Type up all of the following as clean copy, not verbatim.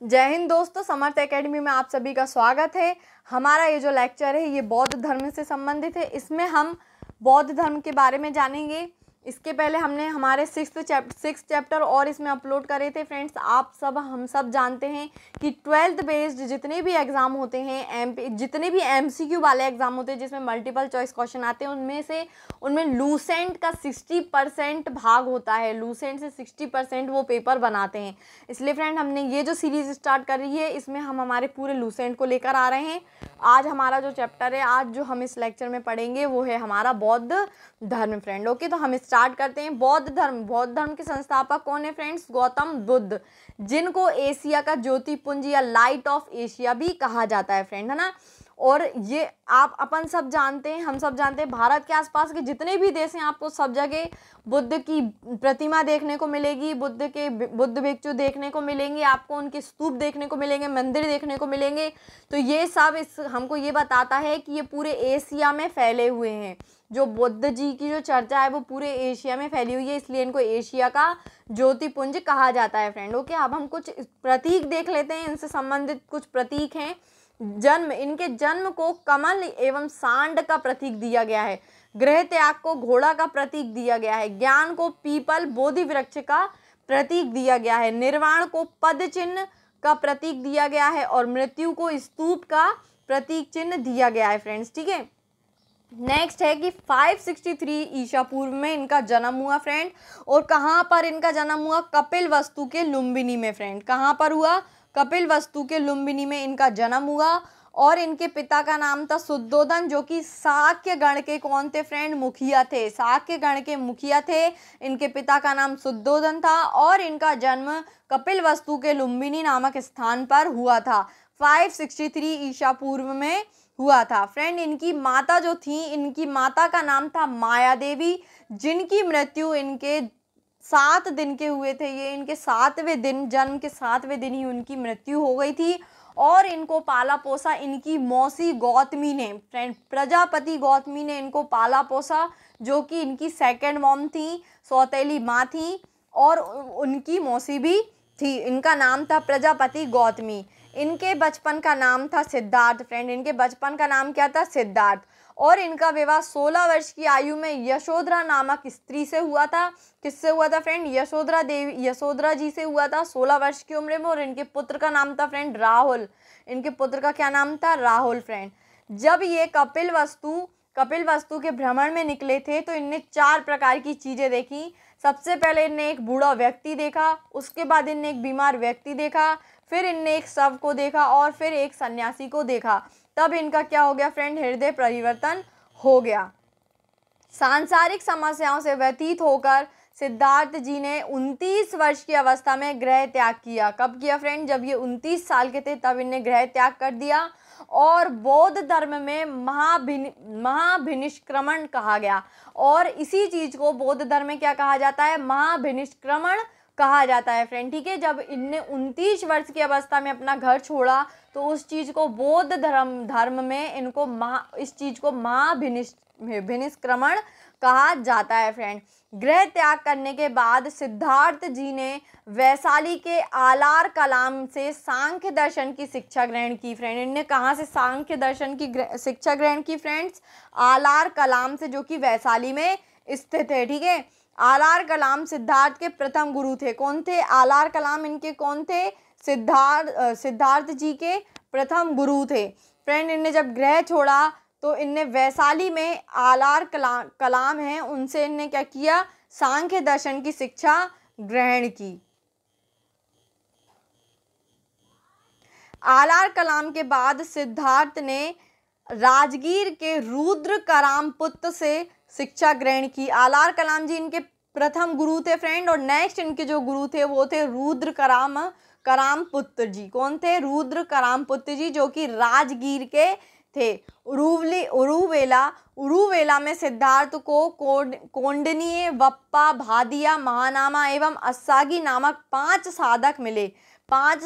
जय हिंद दोस्तों, समर्थ एकेडमी में आप सभी का स्वागत है। हमारा ये जो लेक्चर है ये बौद्ध धर्म से संबंधित है। इसमें हम बौद्ध धर्म के बारे में जानेंगे। इसके पहले हमने हमारे सिक्स चैप्टर और इसमें अपलोड करे थे फ्रेंड्स। हम सब जानते हैं कि 12th बेस्ड जितने भी एग्ज़ाम होते हैं, जितने भी MCQ वाले एग्ज़ाम होते हैं जिसमें मल्टीपल चॉइस क्वेश्चन आते हैं, उनमें लूसेंट का 60% भाग होता है। लूसेंट से 60% वो पेपर बनाते हैं। इसलिए फ्रेंड हमने ये जो सीरीज़ स्टार्ट कर रही है इसमें हम हमारे पूरे लूसेंट को लेकर आ रहे हैं। आज हमारा जो चैप्टर है, आज जो हम इस लेक्चर में पढ़ेंगे वो है हमारा बौद्ध धर्म फ्रेंड। ओके, तो हम स्टार्ट करते हैं। बौद्ध धर्म के संस्थापक कौन है फ्रेंड्स? गौतम बुद्ध, जिनको एशिया का ज्योतिपुंज या लाइट ऑफ एशिया भी कहा जाता है फ्रेंड, है ना। और ये हम सब जानते हैं भारत के आसपास के जितने भी देश हैं आपको सब जगह बुद्ध की प्रतिमा देखने को मिलेगी, बुद्ध भिक्षु देखने को मिलेंगे, आपको उनके स्तूप देखने को मिलेंगे, मंदिर देखने को मिलेंगे। तो ये सब हमको ये बताता है कि ये पूरे एशिया में फैले हुए हैं। जो बुद्ध जी की जो चर्चा है वो पूरे एशिया में फैली हुई है, इसलिए इनको एशिया का ज्योतिपुंज कहा जाता है फ्रेंड। ओके, अब हम कुछ प्रतीक देख लेते हैं। इनसे संबंधित कुछ प्रतीक हैं। इनके जन्म को कमल एवं सांड का प्रतीक दिया गया है। गृह त्याग को घोड़ा का प्रतीक दिया गया है। ज्ञान को पीपल बोधि वृक्ष का प्रतीक दिया गया है। निर्वाण को पद चिन्ह का प्रतीक दिया गया है और मृत्यु को स्तूप का प्रतीक चिन्ह दिया गया है फ्रेंड्स। ठीक है, नेक्स्ट है कि 563 ईसा पूर्व में इनका जन्म हुआ फ्रेंड। और कहाँ पर इनका जन्म हुआ? कपिलवस्तु के लुम्बिनी में फ्रेंड। कहाँ पर हुआ? कपिलवस्तु के लुम्बिनी में इनका जन्म हुआ। और इनके पिता का नाम था शुद्धोधन, जो कि शाक्य गण के कौन थे फ्रेंड? मुखिया थे। शाक्य गण के मुखिया थे। इनके पिता का नाम शुद्धोधन था और इनका जन्म कपिलवस्तु के लुम्बिनी नामक स्थान पर हुआ था। 563 ईसा पूर्व में हुआ था फ्रेंड। इनकी माता जो थी, इनकी माता का नाम था माया देवी, जिनकी मृत्यु इनके 7 दिन के हुए थे। ये इनके 7वें दिन, जन्म के 7वें दिन ही उनकी मृत्यु हो गई थी। और इनको पाला पोसा इनकी मौसी गौतमी ने फ्रेंड। प्रजापति गौतमी ने इनको पाला पोसा, जो कि इनकी सेकंड मॉम थी, सौतेली माँ थी और उनकी मौसी भी थी। इनका नाम था प्रजापति गौतमी। इनके बचपन का नाम था सिद्धार्थ फ्रेंड। इनके बचपन का नाम क्या था? सिद्धार्थ। और इनका विवाह 16 वर्ष की आयु में यशोधरा नामक स्त्री से हुआ था। किससे हुआ था फ्रेंड? यशोधरा जी से हुआ था 16 वर्ष की उम्र में। और इनके पुत्र का नाम था फ्रेंड राहुल। इनके पुत्र का क्या नाम था? राहुल फ्रेंड। जब ये कपिलवस्तु के भ्रमण में निकले थे तो इनने 4 प्रकार की चीज़ें देखी। सबसे पहले इनने एक बूढ़ा व्यक्ति देखा, उसके बाद इनने एक बीमार व्यक्ति देखा, फिर इनने एक शव को देखा और फिर एक सन्यासी को देखा। तब इनका क्या हो गया फ्रेंड? हृदय परिवर्तन हो गया। सांसारिक समस्याओं से व्यतीत होकर सिद्धार्थ जी ने 29 वर्ष की अवस्था में गृह त्याग किया। कब किया फ्रेंड? जब ये 29 साल के थे तब इनने गृह त्याग कर दिया। और बौद्ध धर्म में महाभिनिष्क्रमण कहा गया। और इसी चीज को बौद्ध धर्म में क्या कहा जाता है? महाभिनिष्क्रमण कहा जाता है फ्रेंड। ठीक है, जब इनने 29 वर्ष की अवस्था में अपना घर छोड़ा तो उस चीज को बौद्ध धर्म में इस चीज को महाभिनिष्क्रमण कहा जाता है फ्रेंड। गृह त्याग करने के बाद सिद्धार्थ जी ने वैशाली के आलार कलाम से सांख्य दर्शन की शिक्षा ग्रहण की फ्रेंड। इनने कहाँ से सांख्य दर्शन की शिक्षा ग्रहण की फ्रेंड्स? आलार कलाम से, जो कि वैशाली में स्थित है। ठीक है, आलार कलाम सिद्धार्थ के प्रथम गुरु थे। कौन थे? आलार कलाम इनके कौन थे? सिद्धार्थ जी के प्रथम गुरु थे फ्रेंड। इनने जब गृह छोड़ा तो इनने वैशाली में आलार कलाम हैं, उनसे इनने क्या किया? सांख्य दर्शन की शिक्षा ग्रहण की। आलार कलाम के बाद सिद्धार्थ ने राजगीर के रुद्र करामपुत्र से शिक्षा ग्रहण की। आलार कलाम जी इनके प्रथम गुरु थे फ्रेंड। और नेक्स्ट इनके जो गुरु थे वो थे रुद्र करामपुत्र जी। कौन थे? रुद्र करामपुत्र जी, जो कि राजगीर के थे। उरुवेला में सिद्धार्थ को कौंडिन्य, वप्पा, भादिया, महानामा एवं अस्सागी नामक 5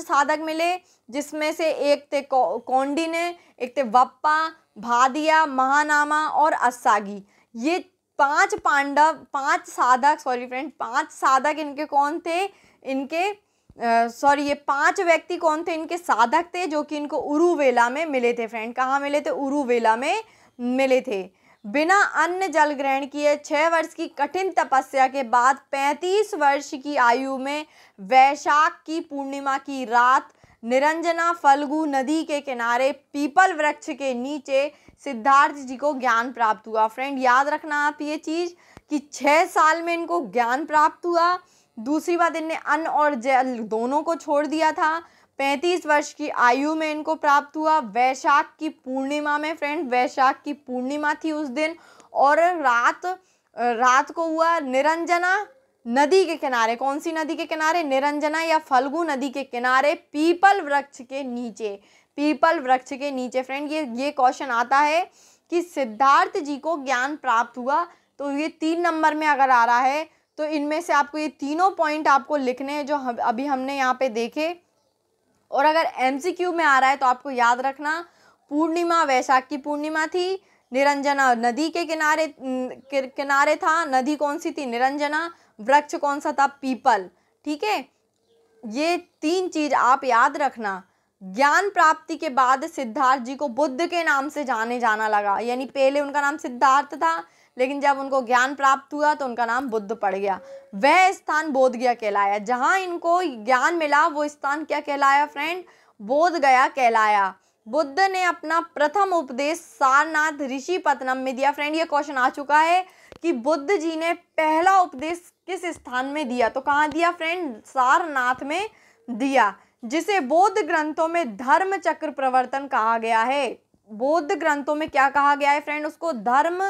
साधक मिले। जिसमें से एक थे कौंडिन्य, एक थे वप्पा, भादिया, महानामा और अस्सागी। ये 5 साधक इनके कौन थे? इनके ये 5 व्यक्ति कौन थे, इनके साधक थे, जो कि इनको उरुवेला में मिले थे फ्रेंड। कहाँ मिले थे? उरुवेला में मिले थे। बिना अन्न जल ग्रहण किए 6 वर्ष की कठिन तपस्या के बाद 35 वर्ष की आयु में वैशाख की पूर्णिमा की रात निरंजना फल्गु नदी के किनारे पीपल वृक्ष के नीचे सिद्धार्थ जी को ज्ञान प्राप्त हुआ। फ्रेंड याद रखना आप ये चीज़ कि 6 साल में इनको ज्ञान प्राप्त हुआ। दूसरी बात, इनने अन्न और जल दोनों को छोड़ दिया था। 35 वर्ष की आयु में इनको प्राप्त हुआ। वैशाख की पूर्णिमा में फ्रेंड, वैशाख की पूर्णिमा थी उस दिन, और रात को हुआ निरंजना नदी के किनारे। कौन सी नदी के किनारे? निरंजना या फल्गु नदी के किनारे पीपल वृक्ष के नीचे। पीपल वृक्ष के नीचे फ्रेंड ये क्वेश्चन आता है कि सिद्धार्थ जी को ज्ञान प्राप्त हुआ। तो ये 3 नंबर में अगर आ रहा है तो इनमें से आपको ये तीनों पॉइंट आपको लिखने हैं जो अभी हमने यहाँ पे देखे। और अगर MCQ में आ रहा है तो आपको याद रखना, पूर्णिमा वैशाख की पूर्णिमा थी, निरंजना नदी के किनारे था। नदी कौन सी थी? निरंजना। वृक्ष कौन सा था? पीपल। ठीक है, ये 3 चीज आप याद रखना। ज्ञान प्राप्ति के बाद सिद्धार्थ जी को बुद्ध के नाम से जाना लगा, यानी पहले उनका नाम सिद्धार्थ था, लेकिन जब उनको ज्ञान प्राप्त हुआ तो उनका नाम बुद्ध पड़ गया। वह स्थान बोध गया कहलाया। जहाँ इनको ज्ञान मिला वो स्थान क्या कहलाया फ्रेंड? बोध गया कहलाया। बुद्ध ने अपना प्रथम उपदेश सारनाथ ऋषिपत्तनम में दिया। फ्रेंड ये क्वेश्चन आ चुका है कि बुद्ध जी ने पहला उपदेश किस स्थान में दिया? तो कहाँ दिया फ्रेंड? सारनाथ में दिया, जिसे बौद्ध ग्रंथों में धर्म चक्र प्रवर्तन कहा गया है। बौद्ध ग्रंथों में क्या कहा गया है फ्रेंड? उसको धर्म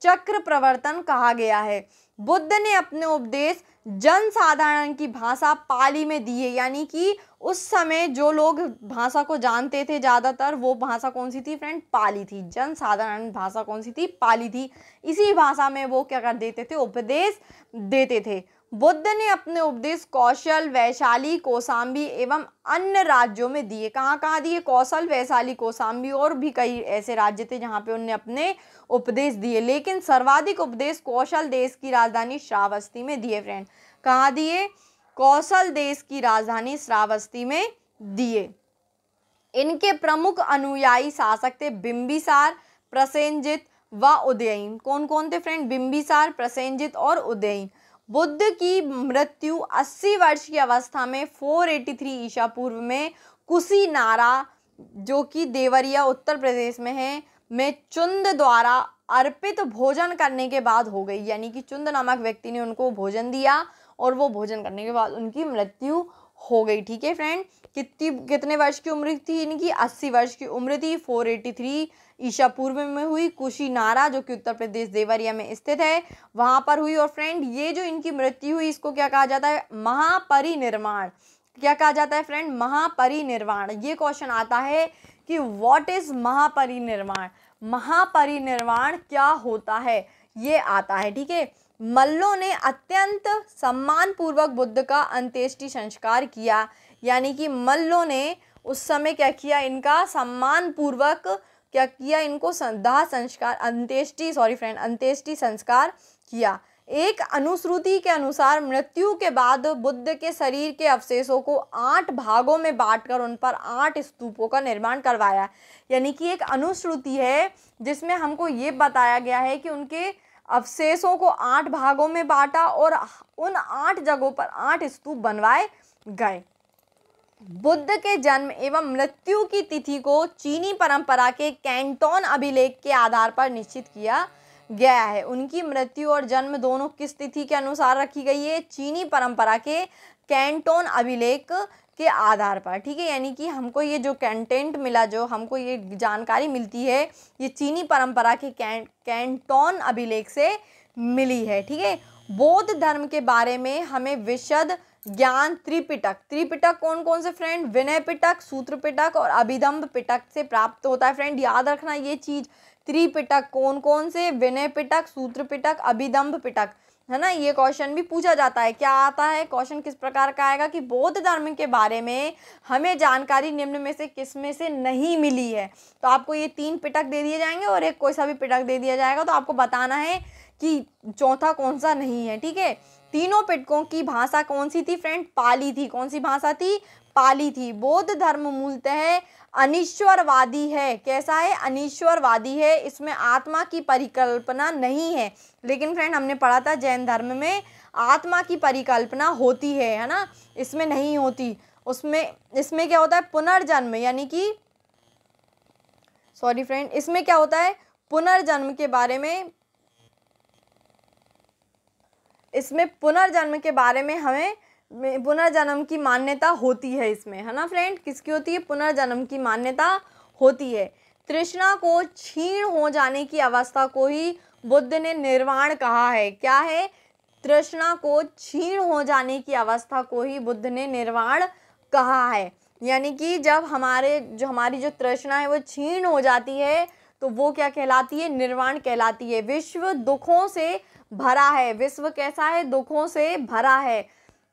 चक्र प्रवर्तन कहा गया है। बुद्ध ने अपने उपदेश जनसाधारण की भाषा पाली में दिए, यानी कि उस समय जो लोग भाषा को जानते थे ज़्यादातर, वो भाषा कौन सी थी फ्रेंड? पाली थी। जनसाधारण भाषा कौन सी थी? पाली थी। इसी भाषा में वो क्या कर देते थे? उपदेश देते थे। बुद्ध ने अपने उपदेश कौशल, वैशाली, कौशाम्बी एवं अन्य राज्यों में दिए। कहाँ कहाँ दिए? कौशल, वैशाली, कौशाम्बी और भी कई ऐसे राज्य थे जहाँ पे उन्होंने अपने उपदेश दिए, लेकिन सर्वाधिक उपदेश कौशल देश की राजधानी श्रावस्ती में दिए। फ्रेंड कहाँ दिए? कौशल देश की राजधानी श्रावस्ती में दिए। इनके प्रमुख अनुयायी शासक थे बिंबिसार, प्रसेनजित व उदयन। कौन कौन थे फ्रेंड? बिंबिसार, प्रसेनजित और उदयन। बुद्ध की मृत्यु 80 वर्ष की अवस्था में 483 ईसा पूर्व में कुशीनारा, जो कि देवरिया उत्तर प्रदेश में है, में चुंद द्वारा अर्पित भोजन करने के बाद हो गई। यानी कि चुंद नामक व्यक्ति ने उनको भोजन दिया और वो भोजन करने के बाद उनकी मृत्यु हो गई। ठीक है फ्रेंड, कितने वर्ष की उम्र थी इनकी? 80 वर्ष की उम्र थी। 483 ईसा पूर्व में हुई। कुशीनारा जो कि उत्तर प्रदेश देवरिया में स्थित है, वहां पर हुई। और फ्रेंड ये जो इनकी मृत्यु हुई इसको क्या कहा जाता है? महापरिनिर्वाण। क्या कहा जाता है फ्रेंड? महापरिनिर्वाण। ये क्वेश्चन आता है कि व्हाट इज महापरिनिर्वाण? महापरिनिर्वाण क्या होता है, ये आता है। ठीक है, मल्लों ने अत्यंत सम्मान पूर्वक बुद्ध का अंत्येष्टि संस्कार किया। यानी कि मल्लों ने उस समय क्या किया? इनका सम्मान पूर्वक क्या किया? इनको दाह संस्कार, अंत्येष्टि संस्कार किया। एक अनुश्रुति के अनुसार मृत्यु के बाद बुद्ध के शरीर के अवशेषों को 8 भागों में बांटकर उन पर 8 स्तूपों का निर्माण करवाया। यानी कि एक अनुश्रुति है जिसमें हमको ये बताया गया है कि उनके अवशेषों को 8 भागों में बांटा और उन 8 जगहों पर 8 स्तूप बनवाए गए। बुद्ध के जन्म एवं मृत्यु की तिथि को चीनी परंपरा के कैंटोन अभिलेख के आधार पर निश्चित किया गया है। उनकी मृत्यु और जन्म दोनों किस तिथि के अनुसार रखी गई है? चीनी परंपरा के कैंटोन अभिलेख के आधार पर। ठीक है, यानी कि हमको ये जो कंटेंट मिला, जो हमको ये जानकारी मिलती है, ये चीनी परंपरा के कैंटोन अभिलेख से मिली है। ठीक है, बौद्ध धर्म के बारे में हमें विशद ज्ञान त्रिपिटक कौन कौन से फ्रेंड? विनय पिटक, सूत्र पिटक और अभिधम्म पिटक से प्राप्त होता है। फ्रेंड याद रखना ये चीज, त्रिपिटक कौन कौन से? विनय पिटक, सूत्र पिटक, अभिधम्म पिटक, है ना। ये क्वेश्चन भी पूछा जाता है। क्या आता है क्वेश्चन? किस प्रकार का आएगा कि बौद्ध धर्म के बारे में हमें जानकारी निम्न में से किस में से नहीं मिली है। तो आपको ये 3 पिटक दे दिए जाएंगे और एक कोई सा भी पिटक दे दिया जाएगा, तो आपको बताना है कि चौथा कौन सा नहीं है। ठीक है, तीनों पिटकों की भाषा कौन सी थी फ्रेंड? पाली थी। कौन सी भाषा थी? पाली थी। बौद्ध धर्म मूलतः अनीश्वरवादी है। कैसा है? अनीश्वरवादी है। इसमें आत्मा की परिकल्पना नहीं है। लेकिन फ्रेंड हमने पढ़ा था जैन धर्म में आत्मा की परिकल्पना होती है ना, इसमें नहीं होती। इसमें क्या होता है? पुनर्जन्म, यानी कि सॉरी फ्रेंड, इसमें क्या होता है? पुनर्जन्म के बारे में, इसमें पुनर्जन्म के बारे में हमें पुनर्जन्म की मान्यता होती है इसमें, है ना फ्रेंड? किसकी होती है? पुनर्जन्म की मान्यता होती है। तृष्णा को क्षीण हो जाने की अवस्था को ही बुद्ध ने निर्वाण कहा है। क्या है? तृष्णा को क्षीण हो जाने की अवस्था को ही बुद्ध ने निर्वाण कहा है। यानी कि जब हमारी जो तृष्णा है वो क्षीण हो जाती है तो वो क्या कहलाती है? निर्वाण कहलाती है। विश्व दुखों से भरा है। विश्व कैसा है? दुखों से भरा है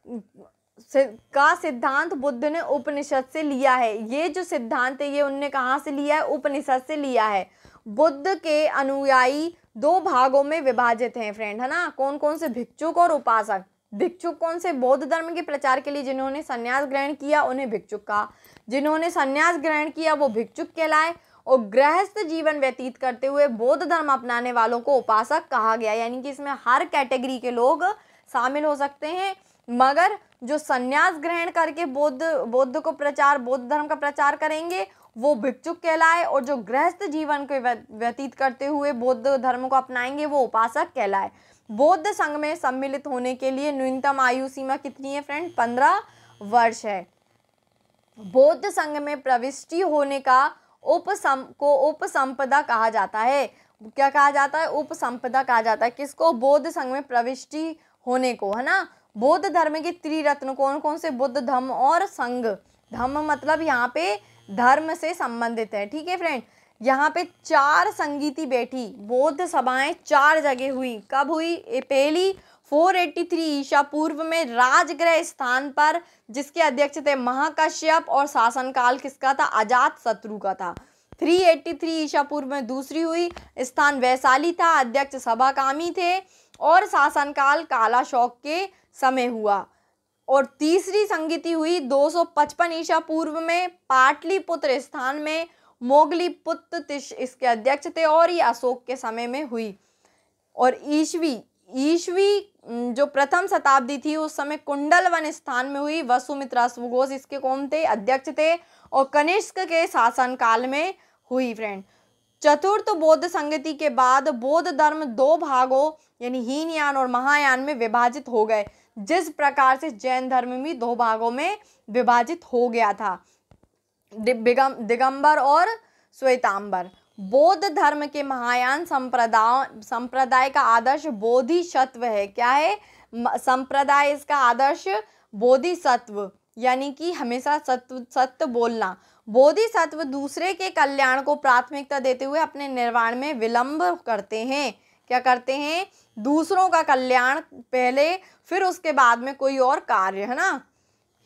का सिद्धांत बुद्ध ने उपनिषद से लिया है। ये जो सिद्धांत है ये उनने कहाँ से लिया है? उपनिषद से लिया है। बुद्ध के अनुयायी दो भागों में विभाजित हैं फ्रेंड, है ना? कौन कौन से? भिक्षुक और उपासक। भिक्षुक कौन से? बौद्ध धर्म के प्रचार के लिए जिन्होंने संन्यास ग्रहण किया उन्हें भिक्षुक कहा। जिन्होंने संन्यास ग्रहण किया वो भिक्षुक कहलाए, और गृहस्थ जीवन व्यतीत करते हुए बौद्ध धर्म अपनाने वालों को उपासक कहा गया। यानी कि इसमें हर कैटेगरी के लोग शामिल हो सकते हैं, मगर जो संन्यास ग्रहण करके बौद्ध धर्म का प्रचार करेंगे वो भिक्षुक कहलाए, और जो गृहस्थ जीवन को व्यतीत करते हुए बौद्ध धर्म को अपनाएंगे वो उपासक कहलाए। बौद्ध संघ में सम्मिलित होने के लिए न्यूनतम आयु सीमा कितनी है फ्रेंड? 15 वर्ष है। बौद्ध संघ में प्रविष्टि होने का उपसंपदा कहा जाता है। क्या कहा जाता है? उपसंपदा कहा जाता है। किसको? बौद्ध संघ में प्रविष्टि होने को, है ना? बौद्ध धर्म के त्रिरत्न कौन कौन से? बुद्ध, धम्म और संघ। धम्म मतलब यहाँ पे धर्म से संबंधित है, ठीक है फ्रेंड। यहाँ पे 4 संगीति बैठी, बौद्ध सभाएं 4 जगह हुई। कब हुई? पहली 483 ईसा पूर्व में राजगृह स्थान पर, जिसके अध्यक्ष थे महाकश्यप, और शासनकाल किसका था? अजात शत्रु का था। 383 ईसा पूर्व में दूसरी हुई, स्थान वैशाली था, अध्यक्ष सभाकामी थे, और शासनकाल कालाशोक के समय हुआ। और तीसरी संगीति हुई 255 ईसा पूर्व में पाटलिपुत्र स्थान में, मोगलीपुत्र इसके अध्यक्ष थे, और ये अशोक के समय में हुई। और ईसवी जो प्रथम शताब्दी थी उस समय कुंडलवन स्थान में हुई। वसुमित्र अश्वघोष इसके कौन थे? अध्यक्ष थे, और कनिष्क के शासनकाल में हुई फ्रेंड। चतुर्थ बौद्ध संगति के बाद बौद्ध धर्म 2 भागों यानी हीनयान और महायान में विभाजित हो गए, जिस प्रकार से जैन धर्म भी 2 भागों में विभाजित हो गया था, दिगंबर और श्वेतांबर। बौद्ध धर्म के महायान संप्रदाय का आदर्श बोधिसत्व है। क्या है? संप्रदाय इसका आदर्श बोधिसत्व, यानी कि हमेशा सत्य बोलना। बोधिसत्व दूसरे के कल्याण को प्राथमिकता देते हुए अपने निर्वाण में विलंब करते हैं। क्या करते हैं? दूसरों का कल्याण पहले, फिर उसके बाद में कोई और कार्य, है ना?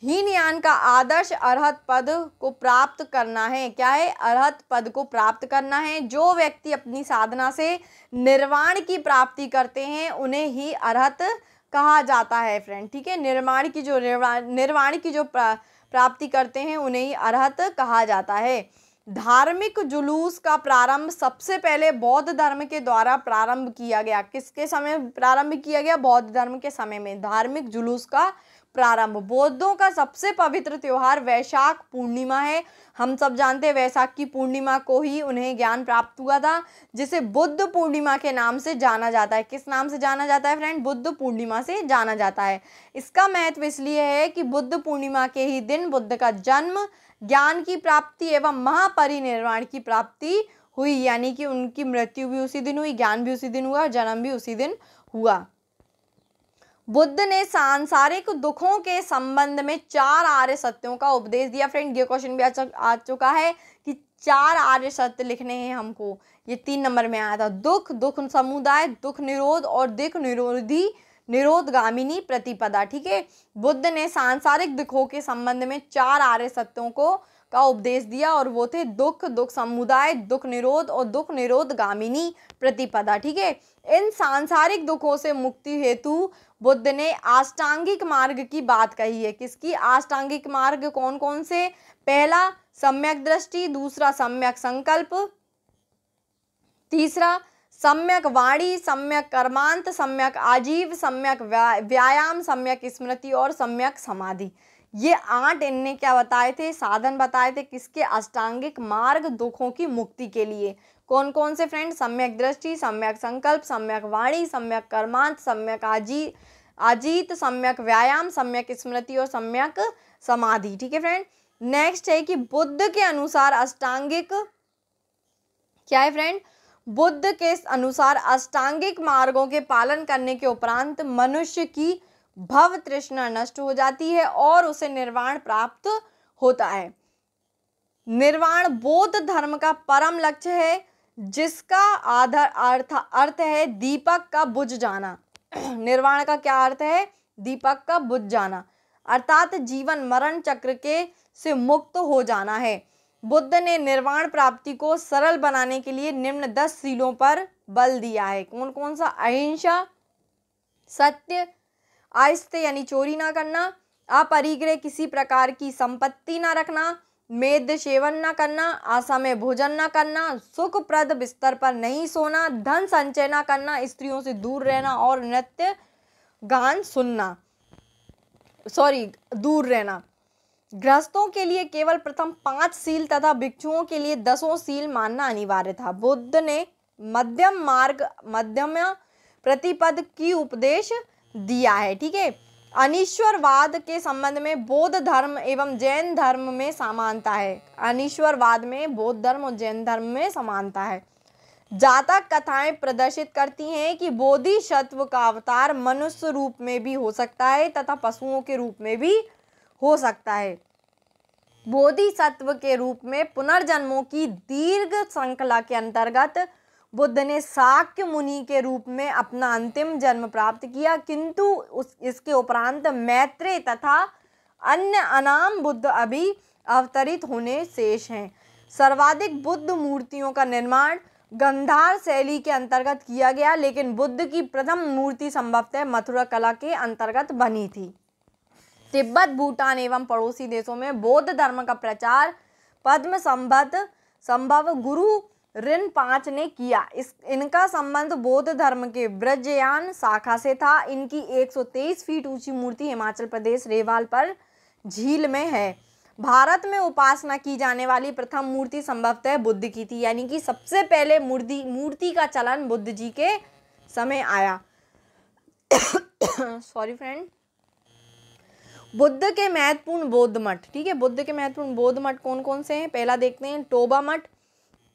हीनयान का आदर्श अरहत पद को प्राप्त करना है। क्या है? अरहत पद को प्राप्त करना है। जो व्यक्ति अपनी साधना से निर्वाण की प्राप्ति करते हैं उन्हें ही अरहत कहा जाता है फ्रेंड, ठीक है। निर्वाण की जो प्राप्ति करते हैं उन्हें ही अरहत कहा जाता है। धार्मिक जुलूस का प्रारंभ सबसे पहले बौद्ध धर्म के द्वारा प्रारंभ किया गया। किसके समय प्रारंभ किया गया? बौद्ध धर्म के समय में धार्मिक जुलूस का प्रारंभ। बौद्धों का सबसे पवित्र त्योहार वैशाख पूर्णिमा है। हम सब जानते हैं वैशाख की पूर्णिमा को ही उन्हें ज्ञान प्राप्त हुआ था, जिसे बुद्ध पूर्णिमा के नाम से जाना जाता है। किस नाम से जाना जाता है फ्रेंड? बुद्ध पूर्णिमा से जाना जाता है। इसका महत्व इसलिए है कि बुद्ध पूर्णिमा के ही दिन बुद्ध का जन्म, ज्ञान की प्राप्ति एवं महापरिनिर्वाण की प्राप्ति हुई, यानी कि उनकी मृत्यु भी उसी दिन हुई, ज्ञान भी उसी दिन हुआ और जन्म भी उसी दिन हुआ। बुद्ध ने सांसारिक दुखों के संबंध में 4 आर्य सत्यों का उपदेश दिया। फ्रेंड ये क्वेश्चन भी आ चुका है कि 4 आर्य सत्य लिखने हैं हमको। ये 3 नंबर में आया था। दुख, दुख समुदाय, दुख निरोध और दुख निरोधी निरोधगामिनी प्रतिपदा, ठीक है। बुद्ध ने सांसारिक दुखों के संबंध में 4 आर्य सत्यों का उपदेश दिया, और वो थे दुख, दुख समुदाय, दुख निरोध और दुख निरोधगामिनी प्रतिपदा, ठीक है। इन सांसारिक दुखों से मुक्ति हेतु बुद्ध ने अष्टांगिक मार्ग की बात कही है। किसकी? अष्टांगिक मार्ग कौन कौन से? पहला सम्यक दृष्टि, दूसरा सम्यक संकल्प, तीसरा सम्यक वाणी, सम्यक कर्मांत, सम्यक आजीव, सम्यक व्यायाम, सम्यक स्मृति और सम्यक समाधि। ये 8 इनने क्या बताए थे? साधन बताए थे। किसके? अष्टांगिक मार्ग, दुखों की मुक्ति के लिए। कौन कौन से फ्रेंड? सम्यक दृष्टि, सम्यक संकल्प, सम्यक वाणी, सम्यक कर्मांत, सम्यक अजीत, सम्यक व्यायाम, सम्यक स्मृति और सम्यक समाधि। ठीक है फ्रेंड। नेक्स्ट है कि बुद्ध के अनुसार अष्टांगिक क्या है फ्रेंड? बुद्ध के अनुसार अष्टांगिक मार्गों के पालन करने के उपरांत मनुष्य की भव तृष्णा नष्ट हो जाती है और उसे निर्वाण प्राप्त होता है। निर्वाण बौद्ध धर्म का परम लक्ष्य है, जिसका अर्थ है दीपक का बुझ जाना। निर्वाण का क्या अर्थ है? दीपक का बुझ जाना, अर्थात जीवन मरण चक्र के से मुक्त हो जाना है। बुद्ध ने निर्वाण प्राप्ति को सरल बनाने के लिए निम्न 10 सीलों पर बल दिया है। कौन कौन सा? अहिंसा, सत्य, आस्ते यानी चोरी ना करना, अपरिग्रह किसी प्रकार की संपत्ति ना रखना, मेद सेवन ना करना, असमय भोजन ना करना, सुखप्रद बिस्तर पर नहीं सोना, धन संचय ना करना, स्त्रियों से दूर रहना और नृत्य गान सुनना दूर रहना। गृहस्थों के लिए केवल प्रथम 5 सील तथा भिक्षुओं के लिए 10 सील मानना अनिवार्य था। बुद्ध ने मध्यम प्रतिपद की उपदेश दिया है। ठीक है। अनीश्वरवाद के संबंध में बौद्ध धर्म एवं जैन धर्म में समानता है। अनीश्वरवाद में बौद्ध धर्म और जैन धर्म में समानता है। जातक कथाएं प्रदर्शित करती हैं कि बोधिसत्व का अवतार मनुष्य रूप में भी हो सकता है तथा पशुओं के रूप में भी हो सकता है। बोधिसत्व के रूप में पुनर्जन्मों की दीर्घ श्रृंखला के अंतर्गत बुद्ध ने शाक्य मुनि के रूप में अपना अंतिम जन्म प्राप्त किया, किंतु इसके उपरांत मैत्रेय तथा अन्य अनाम बुद्ध अभी अवतरित होने शेष हैं। सर्वाधिक बुद्ध मूर्तियों का निर्माण गंधार शैली के अंतर्गत किया गया, लेकिन बुद्ध की प्रथम मूर्ति संभवतः मथुरा कला के अंतर्गत बनी थी। तिब्बत, भूटान एवं पड़ोसी देशों में बौद्ध धर्म का प्रचार पद्म संभव गुरु ऋण 5 ने किया। इनका संबंध बौद्ध धर्म के ब्रजयान शाखा से था। इनकी 123 फीट ऊंची मूर्ति हिमाचल प्रदेश रेवाल पर झील में है। भारत में उपासना की जाने वाली प्रथम मूर्ति संभवतः बुद्ध की थी, यानी कि सबसे पहले मूर्ति का चलन बुद्ध जी के समय आया। Sorry friend. बुद्ध के महत्वपूर्ण बौद्ध मठ। ठीक है। बुद्ध के महत्वपूर्ण बौद्ध मठ कौन कौन से हैं? पहला देखते हैं टोबा मठ,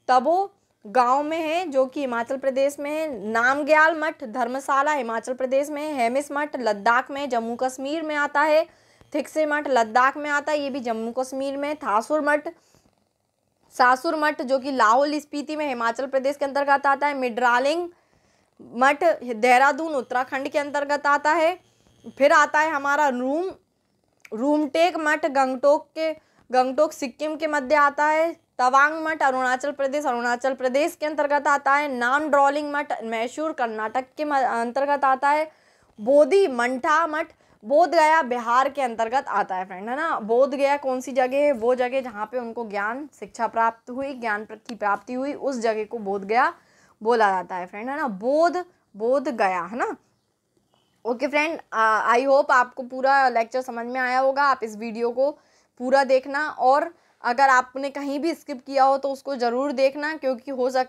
तबो गांव में है जो कि हिमाचल प्रदेश में है। नामग्याल मठ धर्मशाला हिमाचल प्रदेश में है। हेमिस मठ लद्दाख में जम्मू कश्मीर में आता है। थिक्से मठ लद्दाख में आता है, ये भी जम्मू कश्मीर में। सासुर मठ जो कि लाहौल स्पीति में हिमाचल प्रदेश के अंतर्गत आता है। मिड्रालिंग मठ देहरादून उत्तराखंड के अंतर्गत आता है। फिर आता है हमारा रूमटेक मठ गंगटोक सिक्किम के मध्य आता है। तवांग मठ अरुणाचल प्रदेश के अंतर्गत आता है। नाम ड्रॉलिंग मठ मैसूर कर्नाटक के अंतर्गत आता है। बोधि मंठा मठ बोध गया बिहार के अंतर्गत आता है फ्रेंड, है ना। बोध गया कौन सी जगह है? वो जगह जहाँ पे उनको ज्ञान शिक्षा प्राप्त हुई, ज्ञान की प्राप्ति हुई, उस जगह को बोध गया बोला जाता है फ्रेंड, है ना। बोध गया, है ना। ओके फ्रेंड, आई होप आपको पूरा लेक्चर समझ में आया होगा। आप इस वीडियो को पूरा देखना और अगर आपने कहीं भी स्किप किया हो तो उसको ज़रूर देखना, क्योंकि हो सकता